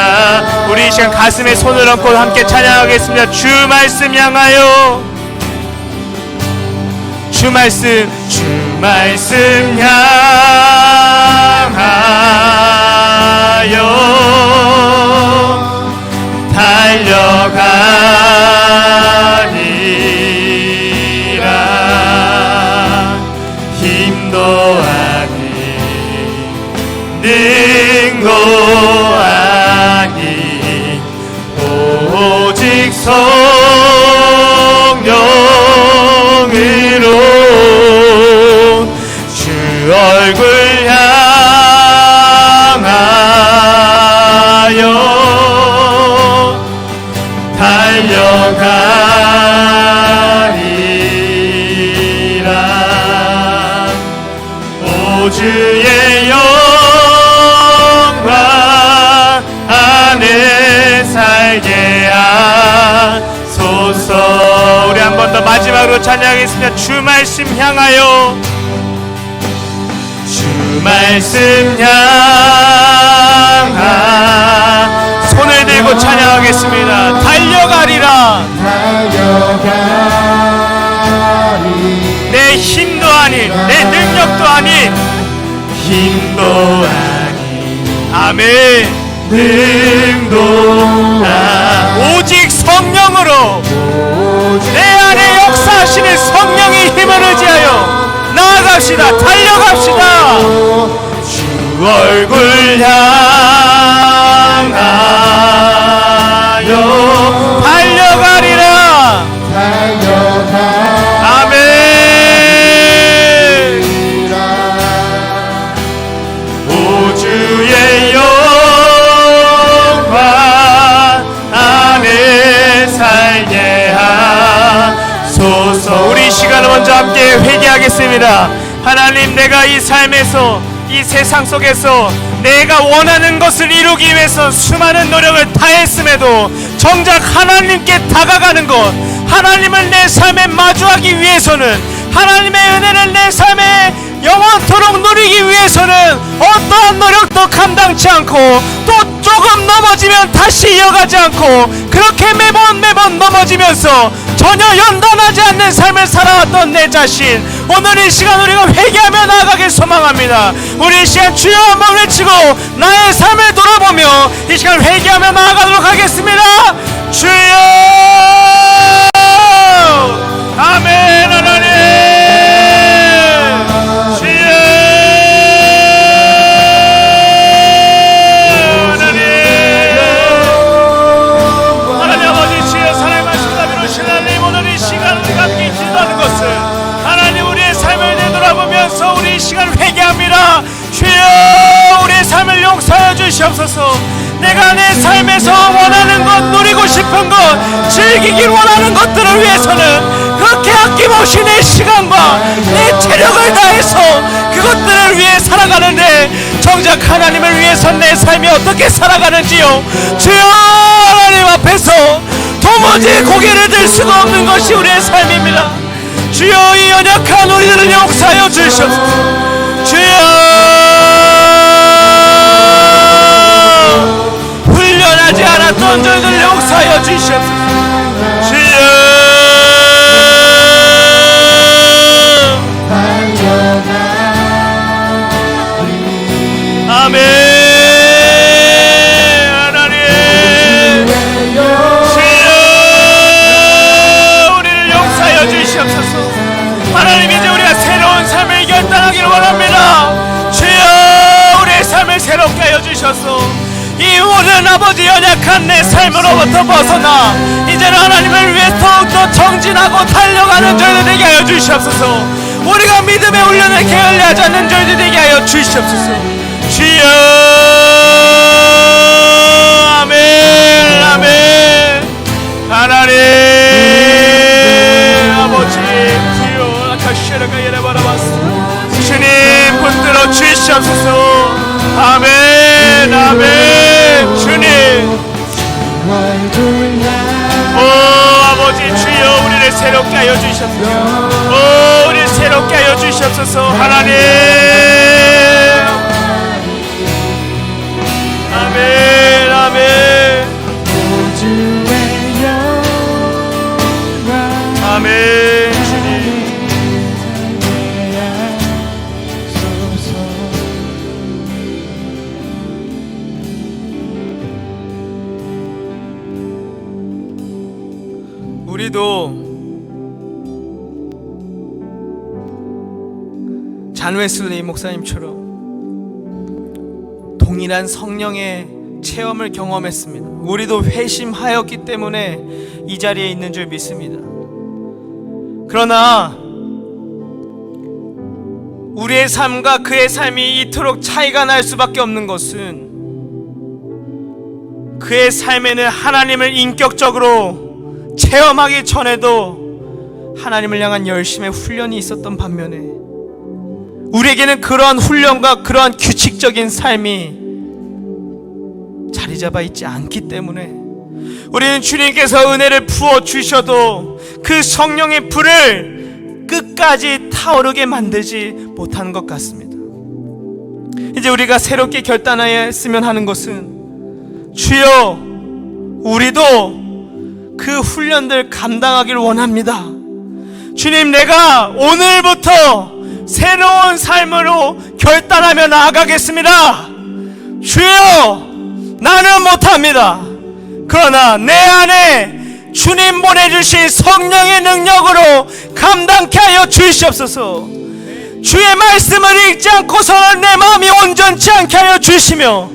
우리 이 시간 가슴에 손을 얹고 함께 찬양하겠습니다. 주 말씀 향하여, 주 말씀 향하여 달려가리라. 힘도 아닌 능도 아닌 오직 성령으로 주 얼굴 향하여 달려가리라. 오주의 영광 안에 살게 하소서. 우리 한 번 더 마지막으로 찬양하겠습니다. 주 말씀 향하여, 주 말씀 향하. 손을 들고 찬양하겠습니다. 달려가리라. 내 힘도 아닌, 내 능력도 아닌, 힘도 아닌, 아멘. 능도 아닌 오직 성령으로, 내 안에 역사하시는 성령의 힘을 의지하여 나아갑시다. 달려갑시다. 주 얼굴 향하여 달려가리라. 아멘. 오주의 영광 안에 살게 하소서. 우리 이 시간을 먼저 함께 회개하겠습니다. 하나님, 내가 이 삶에서, 이 세상 속에서 내가 원하는 것을 이루기 위해서 수많은 노력을 다했음에도 정작 하나님께 다가가는 것, 하나님을 내 삶에 마주하기 위해서는, 하나님의 은혜를 내 삶에 영원토록 누리기 위해서는 어떠한 노력도 감당치 않고, 또 조금 넘어지면 다시 이어가지 않고, 그렇게 매번 넘어지면서 전혀 연단하지 않는 삶을 살아왔던 내 자신, 오늘 이 시간 우리가 회개하며 나아가길 소망합니다. 우리 이 시간 주여 한번 외치고 나의 삶을 돌아보며 이 시간 회개하며 나아가도록 하겠습니다. 주여. 아멘. 하나님 주여. 하나님 아버지, 주여 사랑의 말씀 다 이루신 하나님, 오늘 이 시간 우리가 함께 기도하는 것은 하나님 우리의 주시옵소서. 우리 이 시간 회개합니다. 주여 우리의 삶을 용서하여 주시옵소서. 내가 내 삶에서 원하는 것, 누리고 싶은 것, 즐기길 원하는 것들을 위해서는 그렇게 아낌없이 내 시간과 내 체력을 다해서 그것들을 위해 살아가는데 정작 하나님을 위해서 내 삶이 어떻게 살아가는지요, 주여 하나님 앞에서 도무지 고개를 들 수가 없는 것이 우리의 삶입니다. 주여 이 연약한 우리들을 용서하여 주시옵소서. 주여 훈련하지 않았던 저희들 용서하여 주시옵소서. 주여 아멘. 하나님 주여 우리를 용서하여 주시옵소서. 하나님 이제 우리가 새로운 삶을 결단하기를 원합니다. 주여 우리의 삶을 새롭게 하여 주셔서 이 오랜 아버지 연약한 내 삶으로부터 벗어나 이제는 하나님을 위해 더욱더 정진하고 달려가는 저희들 되게 하여 주시옵소서. 우리가 믿음의 훈련을 게을리하지 않는 저희들 되게 하여 주시옵소서. 주여 아멘 아멘. 하나님 아버지 주여 아카시라가 예레바라바스 주님 붙들어 주시옵소서. 아멘 아멘. 주님 오 아버지 주여 우리를 새롭게 하여 주시옵소서. 오 우리를 새롭게 하여 주시옵소서. 하나님 아멘 아멘 아멘. 주님 우리도 잔 웨슬리 목사님처럼 동일한 성령의 체험을 경험했습니다. 우리도 회심하였기 때문에 이 자리에 있는 줄 믿습니다. 그러나 우리의 삶과 그의 삶이 이토록 차이가 날 수밖에 없는 것은 그의 삶에는 하나님을 인격적으로 체험하기 전에도 하나님을 향한 열심의 훈련이 있었던 반면에 우리에게는 그러한 훈련과 그러한 규칙적인 삶이 자리 잡아 있지 않기 때문에 우리는 주님께서 은혜를 부어 주셔도 그 성령의 불을 끝까지 타오르게 만들지 못하는 것 같습니다. 이제 우리가 새롭게 결단하였으면 하는 것은 주여 우리도 그 훈련들 감당하기를 원합니다. 주님 내가 오늘부터 새로운 삶으로 결단하며 나아가겠습니다. 주여 나는 못합니다. 그러나 내 안에 주님 보내주신 성령의 능력으로 감당케 하여 주시옵소서. 주의 말씀을 읽지 않고서는 내 마음이 온전치 않게 하여 주시며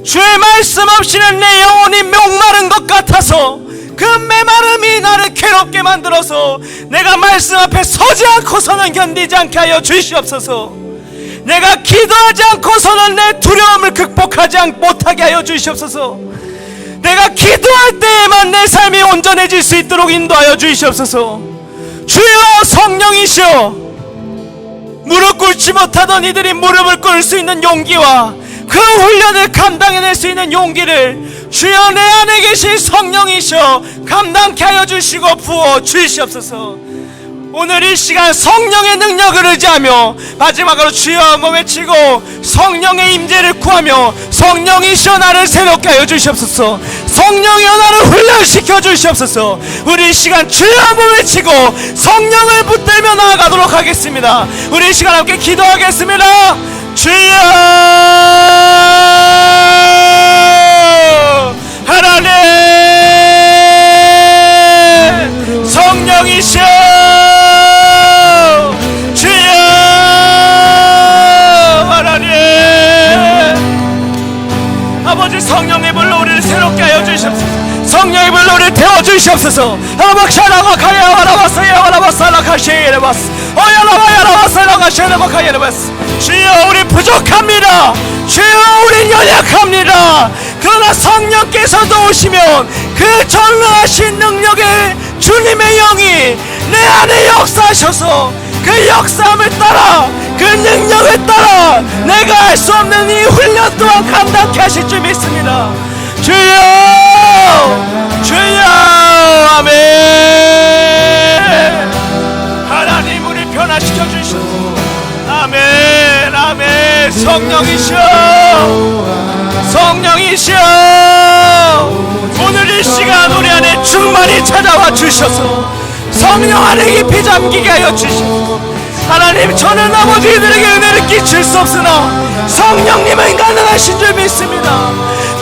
주의 말씀 없이는 내 영혼이 목마른 것 같아서 그 메마름이 나를 괴롭게 만들어서 내가 말씀 앞에 서지 않고서는 견디지 않게 하여 주시옵소서. 내가 기도하지 않고서는 내 두려움을 극복하지 못하게 하여 주시옵소서. 내가 기도할 때에만 내 삶이 온전해질 수 있도록 인도하여 주시옵소서. 주여 성령이시여 무릎 꿇지 못하던 이들이 무릎을 꿇을 수 있는 용기와 그 훈련을 감당해낼 수 있는 용기를 주여 내 안에 계신 성령이시여 감당케 하여 주시고 부어 주시옵소서. 오늘 이 시간 성령의 능력을 의지하며 마지막으로 주여 한번 외치고 성령의 임재를 구하며 성령이시여 나를 새롭게 하여 주시옵소서. 성령이여 나를 훈련시켜 주시옵소서. 우리 이 시간 주여 한번 외치고 성령을 붙들며 나아가도록 하겠습니다. 우리 이 시간 함께 기도하겠습니다. 주여 하나님 성령이시여 주여 하나님 아버지 성령의 불로 우리를 새롭게 하여 주시옵소서. 성령의 불로 우리를 태워주시옵소서. 아박샤라가 가야와라바사야와라바사라카시에레바스 어야라바야라바사라가 주여 우리 부족합니다. 주여 우리 연약합니다. 그러나 성령께서도 오시면 그 전능하신 능력의 주님의 영이 내 안에 역사하셔서 그 역사함을 따라 그 능력을 따라 내가 할 수 없는 이 훈련 또한 감당케 하실 줄 믿습니다. 주여 주여 아멘. 하나님 우리 변화시켜 주시옵소서. 아멘 아멘. 성령이시여 성령이시여 오늘 이 시간 우리 안에 충만히 찾아와 주셔서 성령 안에 깊이 잠기게 하여 주시옵소서. 하나님 저는 아버지들에게 은혜를 끼칠 수 없으나 성령님은 가능하신 줄 믿습니다.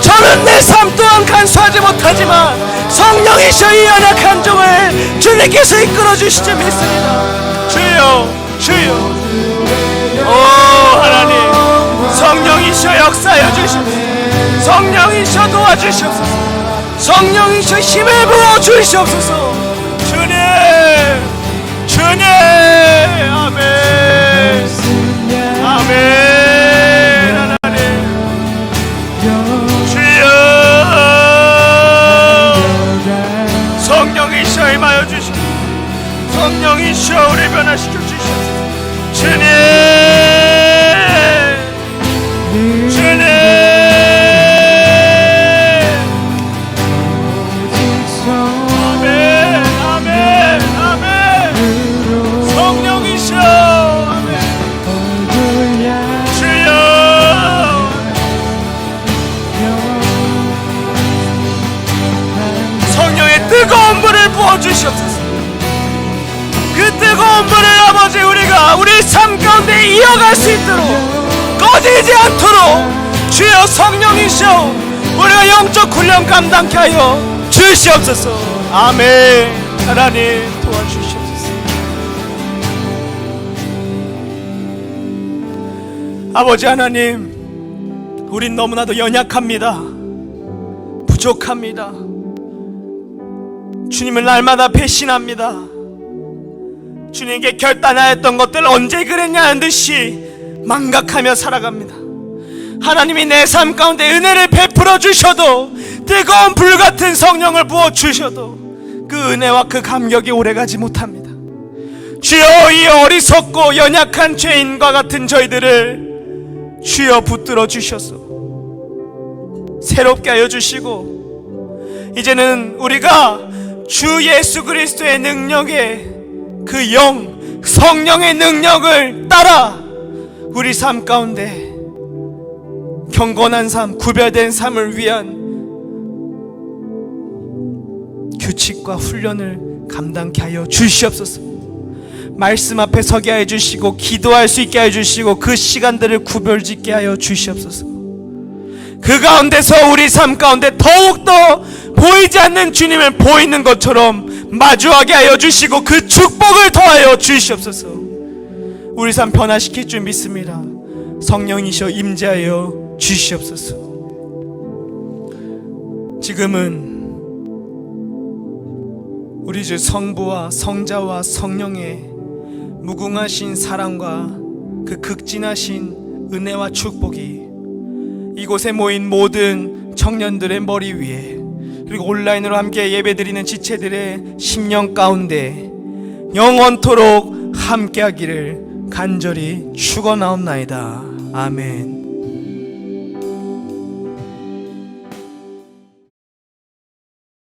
저는 내 삶 또한 간수하지 못하지만 성령이셔 이 연약한 종을 주님께서 이끌어 주실 줄 믿습니다. 주여 주여 오 하나님 성령이셔 역사하여 주시옵소서. 성령이셔 도와주시옵소서. 성령이셔 힘을 부어 주시옵소서. 주님 주님 아멘 아멘. 하나님 주여 성령이셔 임하여 주시옵소서. 성령이셔 우리 변화시켜 주시옵소서. 주님 주님 아멘 아멘 아멘. 성령이셔 아멘. 주여 성령의 뜨거운 불을 부어주시옵소서. 그 뜨거운 불을 아버지 우리가 우리 삶 가운데 이어갈 수 있도록 꺼지지 않도록 주여 성령이시여 우리가 영적 훈련 감당케 하여 주시옵소서. 아멘. 하나님 도와주시옵소서. 아버지 하나님 우린 너무나도 연약합니다. 부족합니다. 주님을 날마다 배신합니다. 주님께 결단하였던 것들 언제 그랬냐는 듯이 망각하며 살아갑니다. 하나님이 내 삶 가운데 은혜를 베풀어 주셔도 뜨거운 불같은 성령을 부어 주셔도 그 은혜와 그 감격이 오래가지 못합니다. 주여 이 어리석고 연약한 죄인과 같은 저희들을 주여 붙들어 주셔서 새롭게 하여 주시고 이제는 우리가 주 예수 그리스도의 능력에 그 영, 성령의 능력을 따라 우리 삶 가운데 경건한 삶, 구별된 삶을 위한 규칙과 훈련을 감당케 하여 주시옵소서. 말씀 앞에 서게 하여 주시고 기도할 수 있게 하여 주시고 그 시간들을 구별짓게 하여 주시옵소서. 그 가운데서 우리 삶 가운데 더욱더 보이지 않는 주님을 보이는 것처럼 마주하게 하여 주시고 그 축복을 더하여 주시옵소서. 우리 삶 변화시킬 줄 믿습니다. 성령이셔 임재하여 주시옵소서. 지금은 우리 주 성부와 성자와 성령의 무궁하신 사랑과 그 극진하신 은혜와 축복이 이곳에 모인 모든 청년들의 머리 위에 그리고 온라인으로 함께 예배드리는 지체들의 심령 가운데 영원토록 함께하기를 간절히 축원하옵나이다. 아멘.